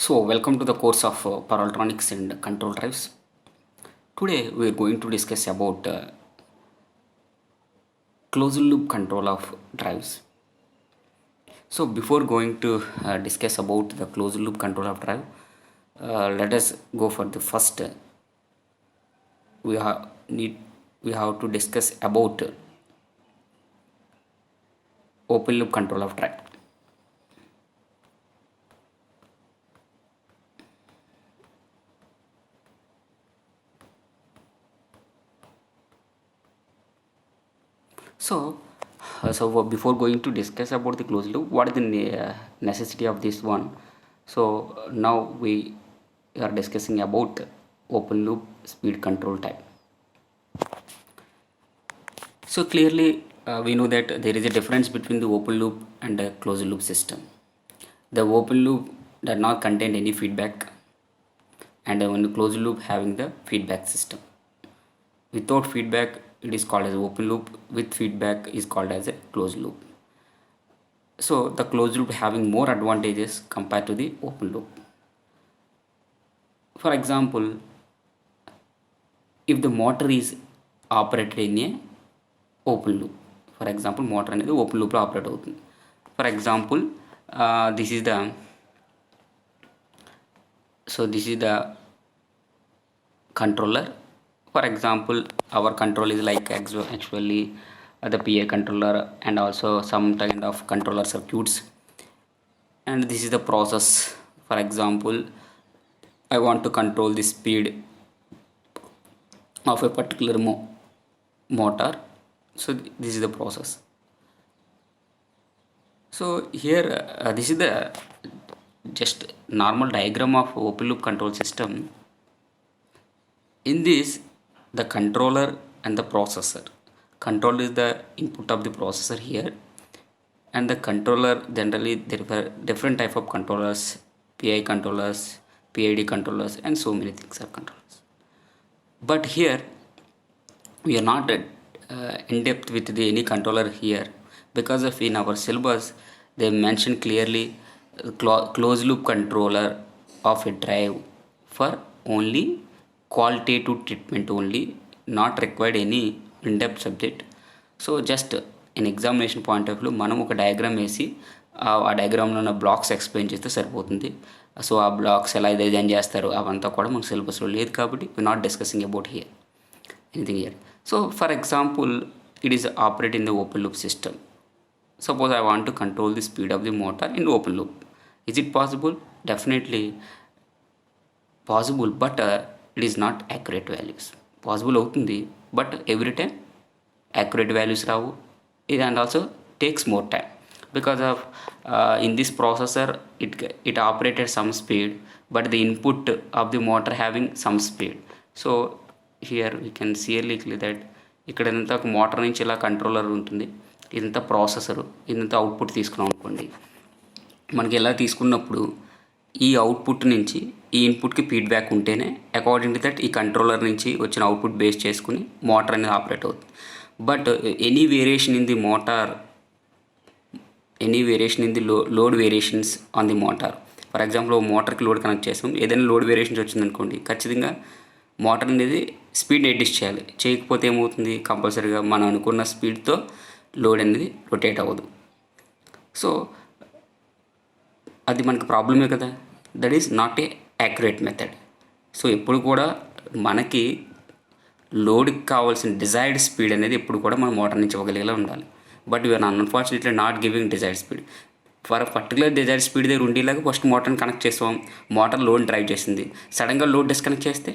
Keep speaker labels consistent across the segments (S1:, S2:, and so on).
S1: So, welcome to the course of Power Electronics and Control Drives. Today, we are going to discuss about closed loop control of drives. So, before going to discuss about the closed loop control of drive, let us go for the first. We have need we have to discuss about open loop control of drive. So before going to discuss about the closed loop, what is the necessity of this one? So now we are discussing about open loop speed control type. So clearly we know that there is a difference between the open loop and a closed loop system. The open loop does not contain any feedback, and only closed loop having the feedback system. Without feedback it is called as open loop, with feedback is called as a closed loop. So the closed loop having more advantages compared to the open loop. For example, if the motor is operated in a open loop, for example motor అనేది open loop లో operate అవుతుంది. For example, this is the controller. For example, our control is like actually the PA controller and also some kind of controller circuits, and this is the process. For example, I want to control the speed of a particular motor. So this is the process. So here this is the just normal diagram of open loop control system. In this, the controller and the processor. Control is the input of the processor here, and the controller, generally there were different type of controllers, PI controllers, PID controllers, and so many things are controllers. But here we are not in depth with any controller here, because of in our syllabus they mention clearly closed loop controller of a drive for only qualitative treatment only, not required any in-depth subject. So just in examination point of view మనం ఒక diagram వేసి ఆ డయాగ్రామ్లో ఉన్న blocks explain చేస్తే సరిపోతుంది. So ఆ blocks ఎలా design చేస్తారు అవంతా కూడా మనకు సిలబస్లో లేదు, కాబట్టి we not discussing about here anything here. So for example, it is operate in the open loop system. Suppose I want to control the speed of the motor in open loop. Is it possible? Definitely possible, but it is not accurate values. Possible అవుతుంది, but every time accurate values Rao. It and also takes more time because of in this processor it operated some speed, but the input of the motor having some speed. So here we can clearly that ఇక్కడ ఎంత ఒక motor నుంచి ఇలా controller ఉంటుంది, ఇదంతా processor, ఇదంతా output తీసుకున్నాం అనుకోండి. మనకి ఎలా తీసుకున్నప్పుడు ఈ అవుట్పుట్ నుంచి ఈ ఇన్పుట్కి ఫీడ్బ్యాక్ ఉంటేనే అకార్డింగ్ టు దట్ ఈ కంట్రోలర్ నుంచి వచ్చిన అవుట్పుట్ బేస్ చేసుకుని మోటార్ అనేది ఆపరేట్ అవుతుంది. But any variation in the motor, any variation in the load variations on the motor. For example మోటార్కి లోడ్ కనెక్ట్ చేస్తాం, ఏదైనా లోడ్ వేరియేషన్స్ వచ్చిందనుకోండి, ఖచ్చితంగా మోటార్ అనేది స్పీడ్ అడ్జస్ట్ చేయాలి. చేయకపోతే ఏమవుతుంది, కంపల్సరీగా మనం అనుకున్న స్పీడ్తో లోడ్ అనేది రొటేట్ అవ్వదు. సో అది మనకు ప్రాబ్లమే కదా. That is not a accurate method. So ఎప్పుడు కూడా మనకి లోడ్కి కావాల్సిన డిజైర్డ్ స్పీడ్ అనేది ఎప్పుడు కూడా మనం మోటార్ నుంచి ఇవ్వగలిగేలా ఉండాలి. But we're unfortunately not giving desired speed. For particular desired speed దగ్గర ఉండేలాగా ఫస్ట్ మోటార్ని కనెక్ట్ చేస్తాం. మోటార్ లోడ్ డ్రైవ్ చేసింది, సడన్గా లోడ్ డిస్కనెక్ట్ చేస్తే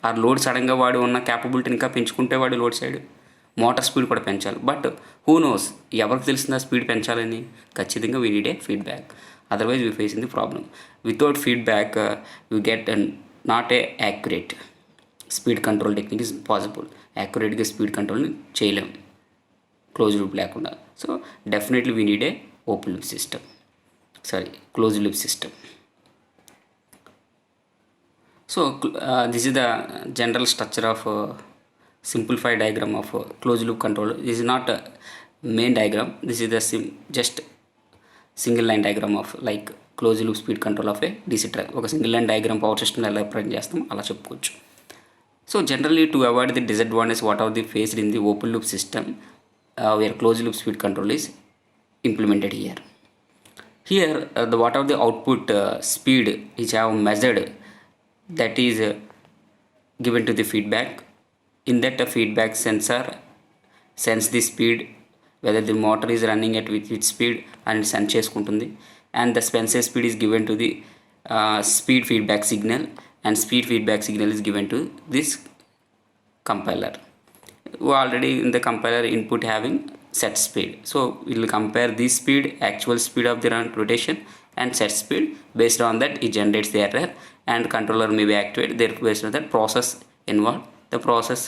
S1: ఆ లోడ్ సడన్గా వాడు ఉన్న క్యాపబిలిటీని ఇంకా పెంచుకుంటే వాడు లోడ్ సైడ్ మోటార్ స్పీడ్ కూడా పెంచాలి. బట్ హూ నోస్, ఎవరికి తెలిసిందా స్పీడ్ పెంచాలని? ఖచ్చితంగా we need a feedback, otherwise we facing the problem. Without feedback you get not a accurate speed control technique is possible. యాక్యురేట్గా స్పీడ్ కంట్రోల్ని చేయలేము క్లోజ్ లూప్ లేకుండా. So definitely we need a open loop system, close loop system. So this is the general structure of simplified diagram of closed loop control. This is not a main diagram, this is the just single line diagram of like close loop speed control of a DC drive. ఒక single line diagram power system ఎలా represent చేస్తాం అలా చెప్పుకోవచ్చు. So generally to avoid the disadvantage what are the faced in the open loop system where close loop speed control is implemented here. Here the what are the output speed which I have measured, that is given to the feedback. In that feedback sensor sense the speed, whether the motor is running at which speed and sense చేసుకుంటుంది, and the sensor speed is given to the speed feedback signal, and speed feedback signal is given to this compiler. Already in the compiler input having set speed, so we will compare this speed, actual speed of the rotation, and set speed. Based on that it generates the error, and controller may be activated there based on that process involved. The process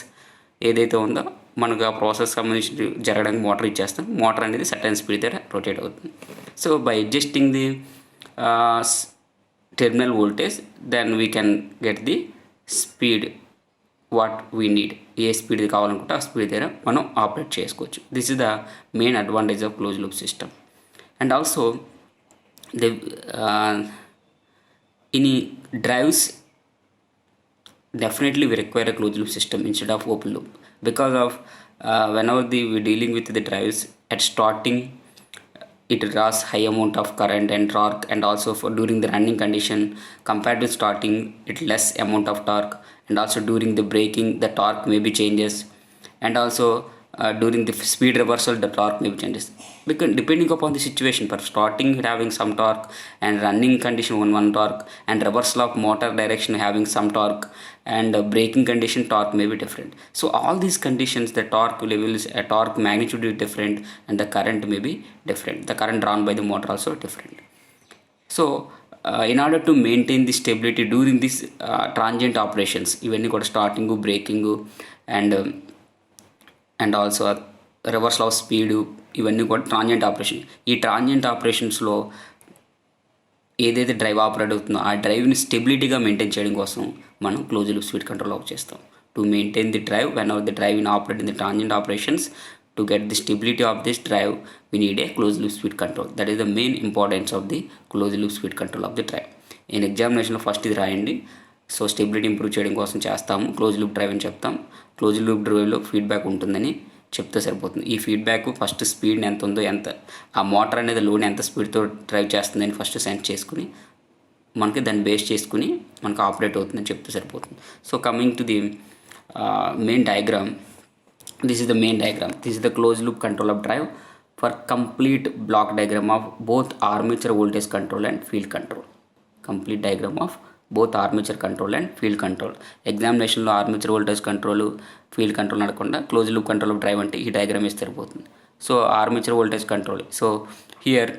S1: ఏదైతే ఉందో మనకు ఆ process సంబంధించి జరగడానికి motor ఇచ్చేస్తాం. Motor అనేది certain speed దగ్గర rotate అవుతుంది. So by adjusting the terminal voltage then we can get the speed what we need. ఏ స్పీడ్ కావాలనుకుంటే ఆ స్పీడ్ దగ్గర మనం ఆపరేట్ చేసుకోవచ్చు. This is the main advantage of close loop system. And also the in drives definitely we require a closed loop system instead of open loop, because of whenever we're dealing with the drives at starting, it draws high amount of current and torque, and also for during the running condition compared to starting it less amount of torque, and also during the braking the torque maybe changes, and also during the speed reversal the torque maybe changes, because depending upon the situation, for starting having some torque and running condition one torque, and reversal of motor direction having some torque, and braking condition torque may be different. So all these conditions the torque levels, torque magnitude is different, and the current may be different, the current drawn by the motor also different. So in order to maintain the stability during these transient operations, ఇవన్నీ కూడా starting breaking and also reversal of speed, ఇవన్నీ కూడా ట్రాన్జియంట్ operation. ఈ ట్రాన్జియంట్ ఆపరేషన్స్లో ఏదైతే drive operate అవుతుందో ఆ డ్రైవ్ని స్టెబిలిటీగా maintain చేయడం కోసం మనం close loop speed control of చేస్తాం. To maintain the drive when our the drive in operate in the transient operations, to get the stability of this drive we need a closed loop speed control. That is the main importance of the closed loop speed control of the drive. In ఎగ్జామినేషన్లో first ఇది రాయండి. So stability improve చేయడం కోసం చేస్తాము close loop drive అని చెప్తాం. Close loop డ్రైవ్లో feedback ఉంటుందని చెప్తే సరిపోతుంది. ఈ ఫీడ్బ్యాక్ ఫస్ట్ స్పీడ్ ఎంత ఉందో, ఎంత ఆ మోటార్ అనేది లోడ్ ఎంత స్పీడ్తో డ్రైవ్ చేస్తుందని ఫస్ట్ సెన్స్ చేసుకుని మనకి దాన్ని బేస్ చేసుకుని మనకు ఆపరేట్ అవుతుందని చెప్తే సరిపోతుంది. So coming to the main diagram, this is the main diagram. This is the closed loop control of drive for complete block diagram of both armature voltage control and field control. Complete diagram of both armature control and field control. ఎగ్జామినేషన్లో armature voltage control, field control నడకుండా close loop control of drive అంటే ఈ diagram ఇస్తే సరిపోతుంది. So armature voltage control. So here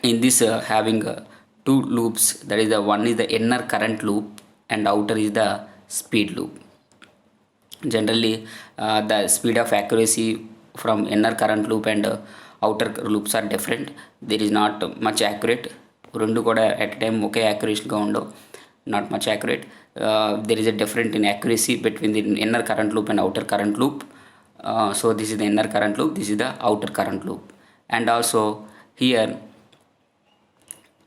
S1: in this having two loops, that is the one is the inner current loop and outer is the speed loop. Generally the speed of accuracy from inner current loop and outer loops are different. There is not much accurate. రెండు కూడా at a time ఒకే accuracyగా ఉండవు, not much accurate. There is a difference in accuracy between the inner current loop and outer current loop. So this is the inner current loop, this is the outer current loop. And also here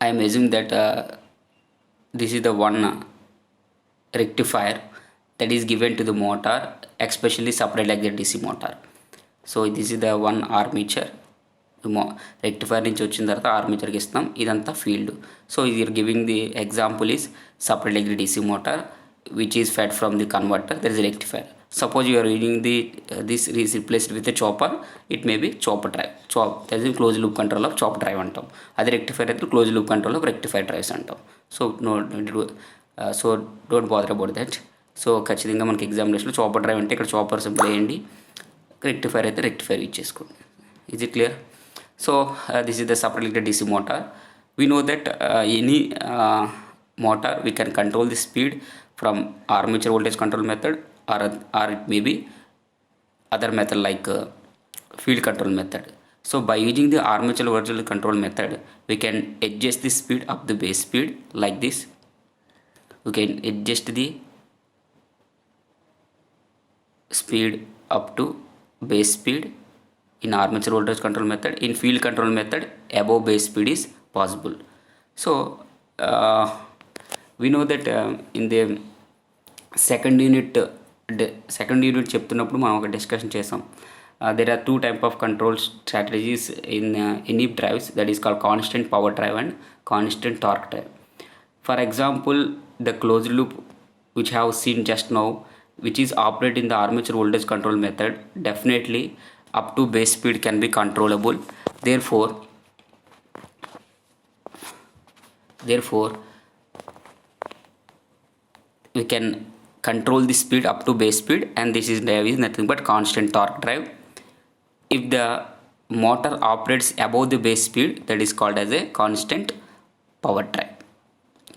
S1: I am assuming that this is the one rectifier that is given to the motor, especially separate like the DC motor. So this is the one armature, rectifier నుంచి వచ్చిన తర్వాత ఆర్మేచర్కి ఇస్తాం, ఇదంతా field. So ఇది giving the example is separate like the DC motor which is fed from the converter, there is a rectifier. Suppose you are using the this is replaced with a chopper, it may be chopper drive. That is closed loop control of chopper drive అంటాం. అదే rectifier అయితే closed loop control of rectifier drives అంటాం. So so don't bother about that. So ఖచ్చితంగా మనకి ఎగ్జామినేషన్లో chopper drive అంటే ఇక్కడ chopper simple వేయండి, రెక్టిఫైర్ అయితే రెక్టిఫైర్ ఇచ్చేసుకోండి. Is it clear? So this is the separate DC motor. We know that any motor we can control the speed from armature voltage control method or it may be other method like field control method. So by using the armature voltage control method we can adjust the speed of the base speed like this. We can adjust the speed up to base speed in armature voltage control method. In field control method above base speed is possible. So we know that in the second unit చెప్తున్నప్పుడు మనం ఒక discussion చేసాం. There are 2 type of control strategies in any drives, that is called constant power drive and constant torque drive. For example, the closed loop which I have seen just now, which is operate in the armature voltage control method, definitely up to base speed can be controllable. Therefore we can control the speed up to base speed, and this is nothing but constant torque drive. If the motor operates above the base speed, that is called as a constant power drive.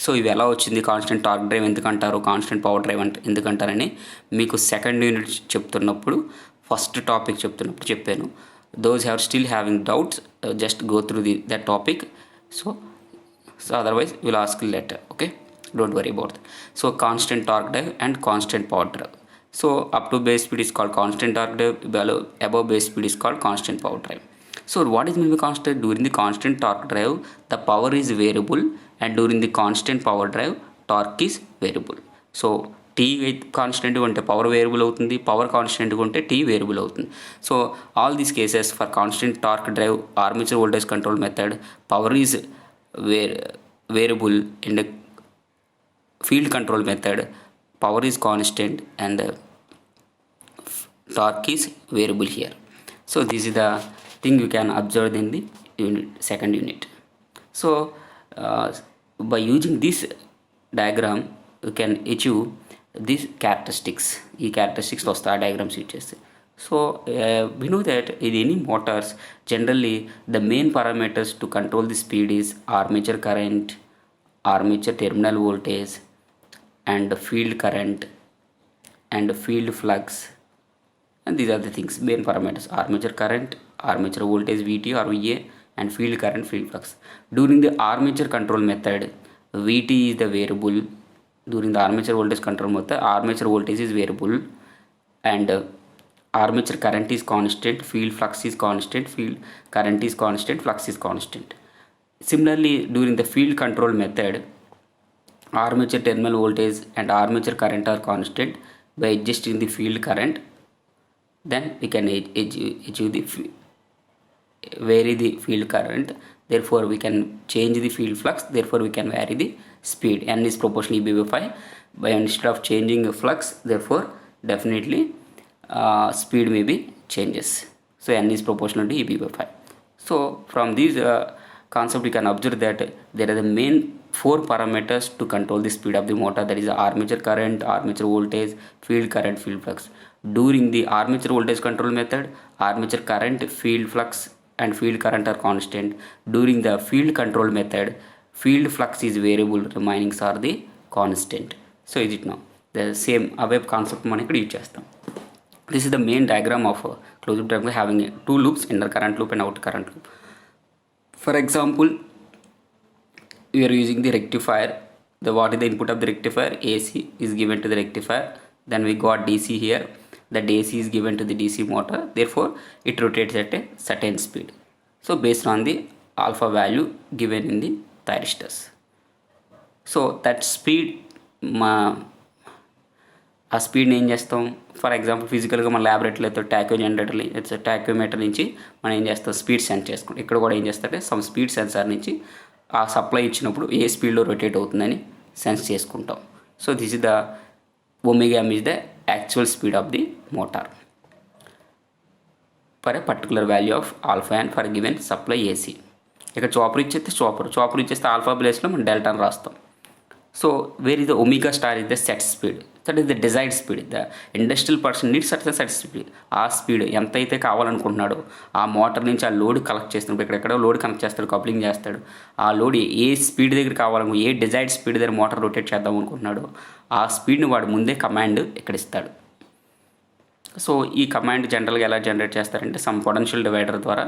S1: So ఇవి ఎలా వచ్చింది, constant torque drive ఎందుకంటారు, constant power drive అంటే ఎందుకంటారని మీకు second unit చెప్తున్నప్పుడు, first topic చెప్తున్నప్పుడు చెప్పాను. Those have still having doubts, just go through that topic. So otherwise will ask letter. Okay, don't worry about that. So constant torque drive and constant power drive. So up to base speed is called constant torque drive, above base speed is called constant power drive. So what is mean by constant? During the constant torque drive the power is variable, and during the constant power drive torque is variable. So T constant ఉంటే power variable అవుతుంది, power constant ఉంటే T variable అవుతుంది. So all these cases for constant torque drive armature voltage control method, power is variable. And field control method, power is constant and torque is variable here. So this is the thing you can observe in the second unit. So by using this diagram you can achieve these characteristics. ఈ characteristics వస్తాయి ఆ diagrams use చేస్తే. So we know that in any motors generally the main parameters to control the speed is armature current, armature terminal voltage, and field current and field flux, and these are the things, main parameters: armature current, armature voltage Vt or Va, and field current, field flux. During the armature control method, Vt is the variable. During the armature voltage control method, armature voltage is variable, and armature current is constant, field flux is constant, field current is constant, flux is constant. Similarly, during the field control method, armature terminal voltage and armature current are constant. By adjusting the field current, then we can vary the field current. Therefore we can change the field flux. Therefore we can vary the speed. N is proportional EB/5. By instead of changing the flux, therefore definitely speed may be changes. So N is proportional to EB/5. So from these concept we can observe that there are the main 4 parameters to control the speed of the motor, that is armature current, armature voltage, field current, field flux. During the armature voltage control method, armature current, field flux and field current are constant. During the field control method, field flux is variable, remainings are the constant. So is it now the same away concept మనం ఇక్కడ use చేస్తాం. This is the main diagram of closed loop diagram having 2 loops, inner current loop and outer current loop. For example, we are using the rectifier. What is the input of the rectifier? AC is given to the rectifier. Then we got DC here. The AC is given to the DC motor. Therefore, it rotates at a certain speed. So based on the alpha value given in the thyristors. So that speed, ఆ స్పీడ్ని ఏం చేస్తాం, for example ఫిజికల్గా మన ల్యాబొరేటరీలో అయితే టాక్యోమీటర్ నుంచి మనం ఏం చేస్తాం, స్పీడ్ సెన్స్ చేసుకుంటాం. ఇక్కడ కూడా ఏం చేస్తారంటే సమ్ స్పీడ్ సెన్సార్ నుంచి ఆ సప్లై ఇచ్చినప్పుడు ఏ స్పీడ్లో రొటేట్ అవుతుందని సెన్స్ చేసుకుంటాం. So this is the omega is the actual speed of the motor for a particular value of alpha and for given supply AC. ఇక్కడ చాపర్ ఇచ్చేస్తే ఆల్ఫా ప్లేస్లో మనం డెల్టాను రాస్తాం. So where is the omega star is the set speed, that is the desired speed. The industrial person needs at the set speed. ఆ speed ఎంతైతే కావాలనుకుంటున్నాడో ఆ motor నుంచి ఆ లోడ్ కలెక్ట్ చేస్తున్నాడు, ఇక్కడెక్కడో లోడ్ కనెక్ట్ చేస్తాడు, కప్లింగ్ చేస్తాడు. ఆ లోడ్ ఏ speed దగ్గర కావాలను, ఏ డిజైర్డ్ స్పీడ్ దగ్గర మోటార్ రొటేట్ చేద్దాం అనుకుంటున్నాడో ఆ స్పీడ్ని వాడు ముందే కమాండ్ ఇక్కడ ఇస్తాడు. సో ఈ కమాండ్ జనరల్గా ఎలా జనరేట్ చేస్తారంటే సమ్ పొటెన్షియల్ డివైడర్ ద్వారా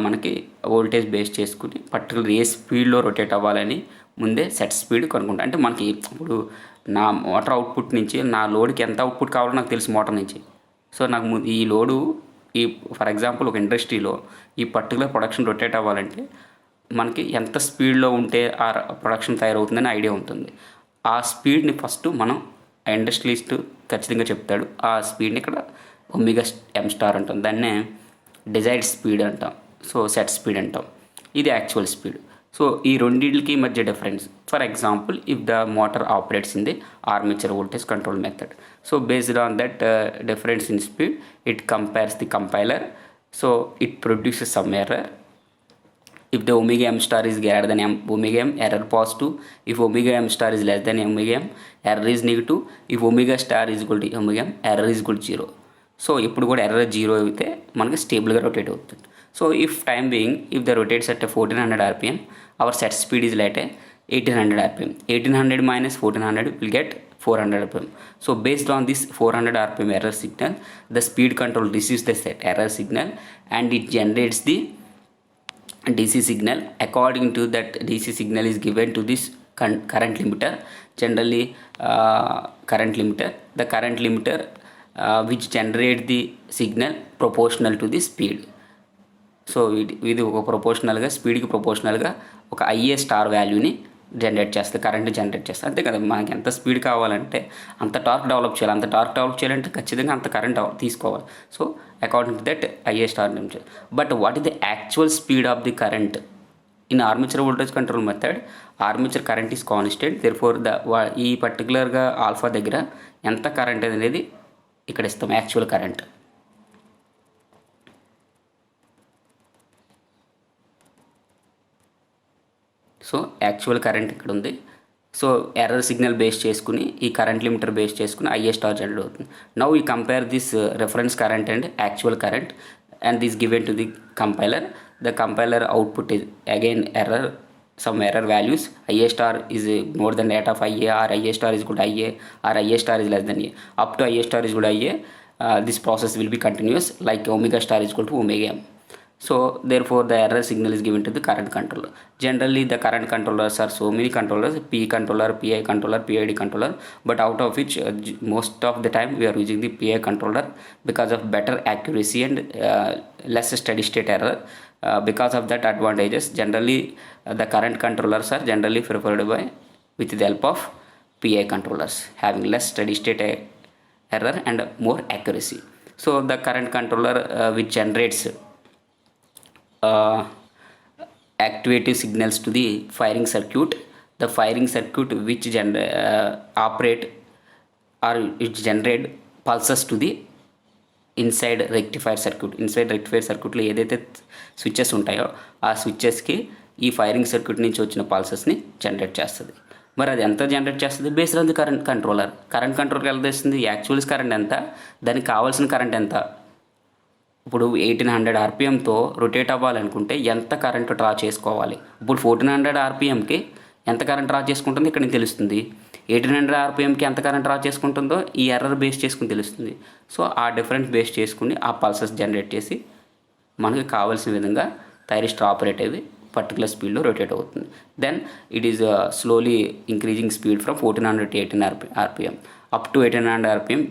S1: మనకి వోల్టేజ్ బేస్ చేసుకుని పర్టికులర్ ఏ స్పీడ్లో రొటేట్ అవ్వాలని ముందే సెట్ స్పీడ్ కనుక్కుంటా. అంటే మనకి ఇప్పుడు నా మోటార్ అవుట్పుట్ నుంచి నా లోడ్కి ఎంత అవుట్పుట్ కావాలో నాకు తెలుసు మోటార్ నుంచి. సో నాకు ఈ లోడు ఫర్ ఎగ్జాంపుల్ ఒక ఇండస్ట్రీలో ఈ పర్టికులర్ ప్రొడక్షన్ రొటేట్ అవ్వాలంటే మనకి ఎంత స్పీడ్లో ఉంటే ఆ ప్రొడక్షన్ తయారవుతుందని ఐడియా ఉంటుంది. ఆ స్పీడ్ని ఫస్ట్ మనం ఇండస్ట్రియలిస్ట్ ఖచ్చితంగా చెప్తాడు. ఆ స్పీడ్ని ఇక్కడ ఒమేగా ఎం స్టార్ అంటాం. దాన్నే డిజైర్డ్ స్పీడ్ అంటాం. సో సెట్ స్పీడ్ అంటాం. ఇది యాక్చువల్ స్పీడ్. సో ఈ రెండింటికి మధ్య difference. For example, if the motor operates in the armature voltage control method, so based on that difference in speed, it compares the compiler, so it produces some error. If the omega m star is greater than omega m, error positive. If omega m star is less than omega m, error is negative. If omega star is equal to omega m, error is equal to 0. సో ఇప్పుడు కూడా error 0 అయితే మనకి స్టేబుల్గా rotate అవుతుంది. So if time being, if the rotates at 1400 rpm, our set speed is like 1800 rpm. 1800 minus 1400 will get 400 rpm. So based on this 400 rpm error signal, the speed control receives the set error signal and it generates the DC signal. According to that DC signal is given to this current limiter. Generally current limiter, the current limiter which generate the signal proportional to the speed. So ఇది ఒక ప్రొపోర్షనల్గా, స్పీడ్కి ప్రొపోర్షనల్గా ఒక IA star వాల్యూని generate చేస్తుంది, current generate చేస్తుంది. అంతే కదా, మనకి ఎంత స్పీడ్ కావాలంటే అంత టార్క్ డెవలప్ చేయాలి. అంత టార్క్ డెవలప్ చేయాలంటే ఖచ్చితంగా అంత కరెంట్ తీసుకోవాలి. So according to that IA star నుంచి. But what is the actual speed of the current in armature voltage control method? Armature current is constant. Therefore ఈ పర్టికులర్గా ఆల్ఫా దగ్గర ఎంత కరెంట్ అనేది ఇక్కడ ఇస్తాం, actual current. So actual current ఇక్కడ ఉంది. సో ఎర్రర్ సిగ్నల్ బేస్ చేసుకుని ఈ కరెంట్ లిమిటర్ బేస్ చేసుకుని ఐఏ స్టార్ జనరేట్ అవుతుంది. నౌ ఈ compare this reference current and actual current and this given to the compiler. The compiler output is again error, some error values. IA star is more than that of IA, or IA star is equal to IA, or IA star is less than IA. Up to IA star is equal to IA, this process will be continuous, like omega star is equal to omega m. So therefore the error signal is given to the current controller. Generally the current controllers are so many controllers: P controller, PI controller, PID controller, but out of which most of the time we are using the PI controller because of better accuracy and less steady state error. Because of that advantages, generally the current controllers are generally preferred by with the help of PI controllers, having less steady state error and more accuracy. So the current controller which generates activative signals to the firing circuit, the firing circuit which operate or which generate pulses to the inside rectifier circuit. Inside rectifier సర్క్యూట్లో ఏదైతే switches ఉంటాయో ఆ స్విచ్చెస్కి ఈ firing circuit నుంచి వచ్చిన పల్సెస్ని generate చేస్తుంది. మరి అది ఎంత జనరేట్ చేస్తుంది? Based on the current controller. Current కంట్రోల్కి ఎలా తెస్తుంది? యాక్చువల్స్ కరెంట్ ఎంత, దానికి కావాల్సిన కరెంట్ ఎంత. ఇప్పుడు 1800 ఆర్పిఎంతో రొటేట్ అవ్వాలనుకుంటే ఎంత కరెంట్ డ్రా చేసుకోవాలి? ఇప్పుడు 1400 ఆర్పిఎంకి ఎంత కరెంట్ డ్రా చేసుకుంటుందో ఇక్కడ తెలుస్తుంది. 1800 ఆర్పిఎంకి ఎంత కరెంట్ డ్రా చేసుకుంటుందో ఈ ఎర్రర్ బేస్ చేసుకుని తెలుస్తుంది. సో ఆ డిఫరెన్స్ బేస్ చేసుకుని ఆ పల్సెస్ జనరేట్ చేసి మనకి కావాల్సిన విధంగా థైరిస్టర్ ఆపరేట్ అయ్యి పర్టికులర్ స్పీడ్లో రొటేట్ అవుతుంది. Then it is slowly increasing speed from 1400 to 18 rpm up to 1800 rpm.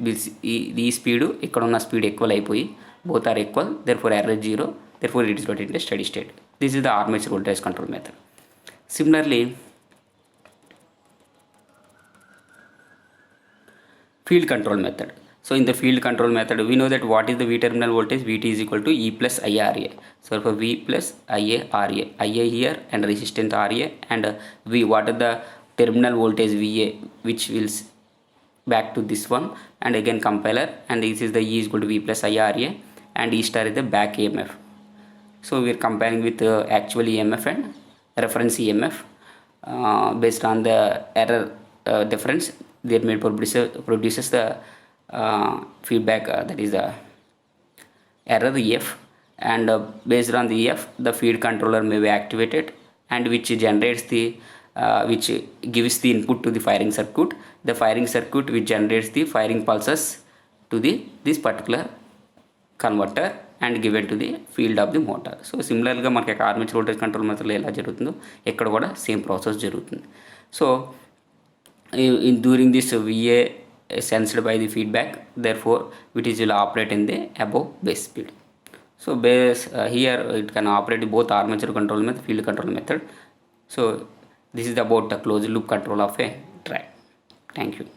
S1: ఈ స్పీడు ఇక్కడ ఉన్న స్పీడ్ ఈక్వల్ అయిపోయి both are equal, therefore error is 0, therefore it is not in a steady state. This is the armature voltage control method. Similarly, field control method. So in the field control method, we know that what is the V terminal voltage? Vt is equal to E plus IRA. So for V plus IA RA, IA here and resistance RA, and V, what is the terminal voltage VA, which will back to this one, and again compiler, and this is the E is equal to V plus IRA, and E star is the back EMF. So we are comparing with actual EMF and reference EMF. Based on the error difference, they made produces the feedback, that is the error EF, and based on the EF the feed controller may be activated, and which generates the which gives the input to the firing circuit. The firing circuit which generates the firing pulses to this particular converter and given to the field of the motor. So similarly మనకి armature voltage control మెథడ్లో ఎలా జరుగుతుందో ఇక్కడ కూడా same process జరుగుతుంది. So during this VA sensed by the feedback, therefore it is will operate in the above base speed. So base here it can operate both armature control method, field control method. So this is about the closed loop control of a drive. Thank you.